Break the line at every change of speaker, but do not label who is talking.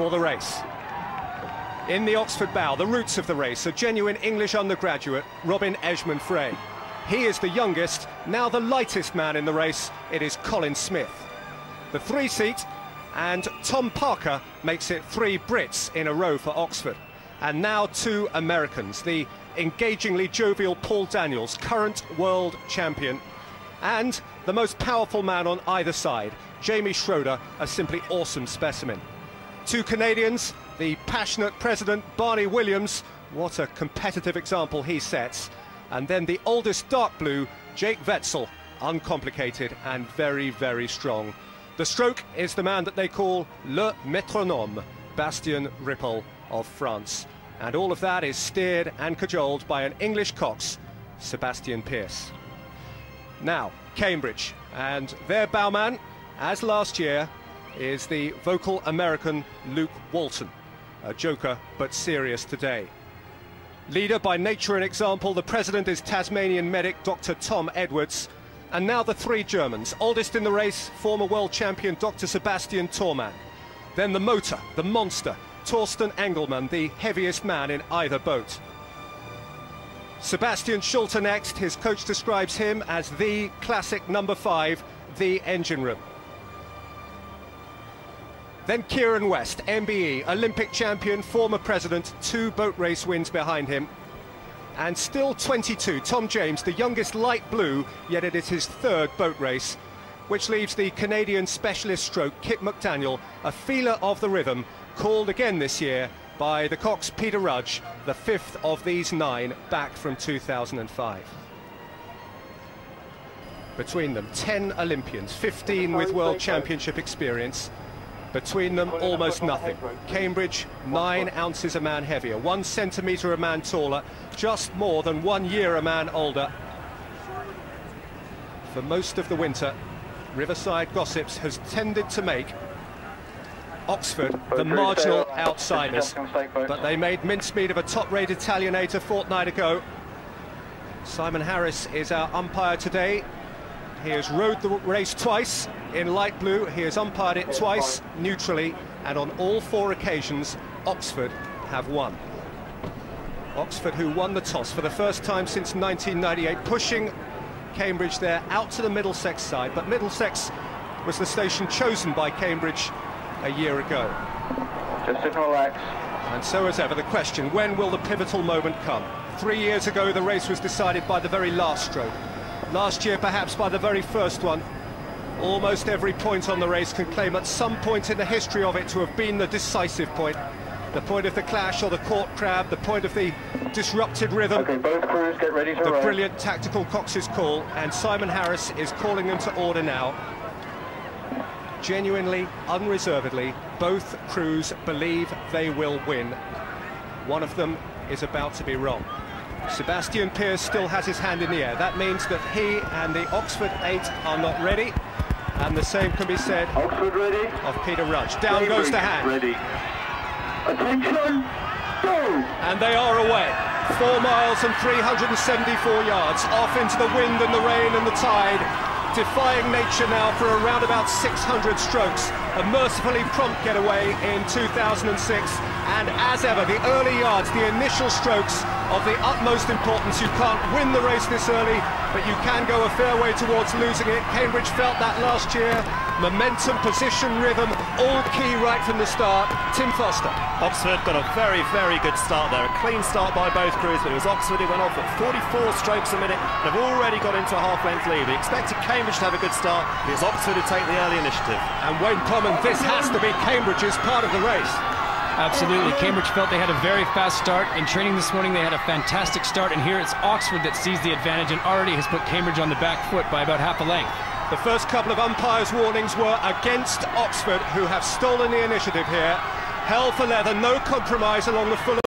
for the race. In the Oxford Bow, the roots of the race, a genuine English undergraduate, Robin Edgman-Frey. He is the youngest, now the lightest man in the race. It is Colin Smith. The 3-seat, and Tom Parker makes it 3 Brits in a row for Oxford. And now 2 Americans, the engagingly jovial Paul Daniels, current world champion, and the most powerful man on either side, Jamie Schroeder, a simply awesome specimen. 2 Canadians, the passionate president Barney Williams, what a competitive example he sets, and then the oldest dark blue, Jake Wetzel, uncomplicated and very, very strong. The stroke is the man that they call Le Métronome, Bastien Rippel of France. And all of that is steered and cajoled by an English cox, Sebastian Pearce. Now, Cambridge, and their bowman, as last year, is the vocal American Luke Walton, a joker but serious today. Leader by nature and example, the president is Tasmanian medic Dr. Tom Edwards, and now the 3 Germans, oldest in the race, former world champion Dr. Sebastian Thormann. Then the motor, the monster, Torsten Engelmann, the heaviest man in either boat. Sebastian Schulte next. His coach describes him as the classic number 5, the engine room. Then Kieran West, MBE, Olympic champion, former president, 2 boat race wins behind him. And still 22, Tom James, the youngest light blue, yet it is his 3rd boat race, which leaves the Canadian specialist stroke, Kit McDaniel, a feeler of the rhythm, called again this year by the cox Peter Rudge, the 5th of these 9 back from 2005. Between them, 10 Olympians, 15 with World Championship experience. Between them, almost nothing. Cambridge, 9 ounces a man heavier, 1 centimetre a man taller, just more than 1 year a man older. For most of the winter, Riverside Gossips has tended to make Oxford the marginal outsiders, but they made mincemeat of a top-rate Italianator a fortnight ago. Simon Harris is our umpire today. He has rowed the race twice in light blue, he has umpired it twice neutrally, and on all 4 occasions Oxford have won. Oxford, who won the toss for the first time since 1998, pushing Cambridge there out to the Middlesex side, but Middlesex was the station chosen by Cambridge a year ago.
Just sit and relax.
And so as ever, the question, when will the pivotal moment come? 3 years ago the race was decided by the very last stroke. Last year perhaps by the very first one. Almost every point on the race can claim at some point in the history of it to have been the decisive point. The point of the clash or the caught crab, the point of the disrupted rhythm.
Okay, both crews get ready to
the
row.
Brilliant tactical cox's call, and Simon Harris is calling them to order now. Genuinely, unreservedly, both crews believe they will win. One of them is about to be wrong. Sebastian Pearce still has his hand in the air. That means that he and the Oxford 8 are not ready, and the same can be said
Oxford ready.
of Peter Rudge. Down goes the hand.
Ready. Attention, go!
And they are away. 4 miles and 374 yards, off into the wind and the rain and the tide, defying nature now for around about 600 strokes. A mercifully prompt getaway in 2006, and as ever, the early yards, the initial strokes of the utmost importance. You can't win the race this early, but you can go a fair way towards losing it. Cambridge felt that last year. Momentum, position, rhythm, all key right from the start. Tim Foster.
Oxford got a very, very good start there. A clean start by both crews, but it was Oxford who went off at 44 strokes a minute and have already got into a half-length lead. We expected Cambridge to have a good start. It was Oxford who take the early initiative.
And Wayne Plumman, this has to be Cambridge's part of the race.
Absolutely. Cambridge felt they had a very fast start. In training this morning, they had a fantastic start, and here it's Oxford that sees the advantage and already has put Cambridge on the back foot by about half a length.
The first couple of umpires' warnings were against Oxford, who have stolen the initiative here. Hell for leather, no compromise along the Fulham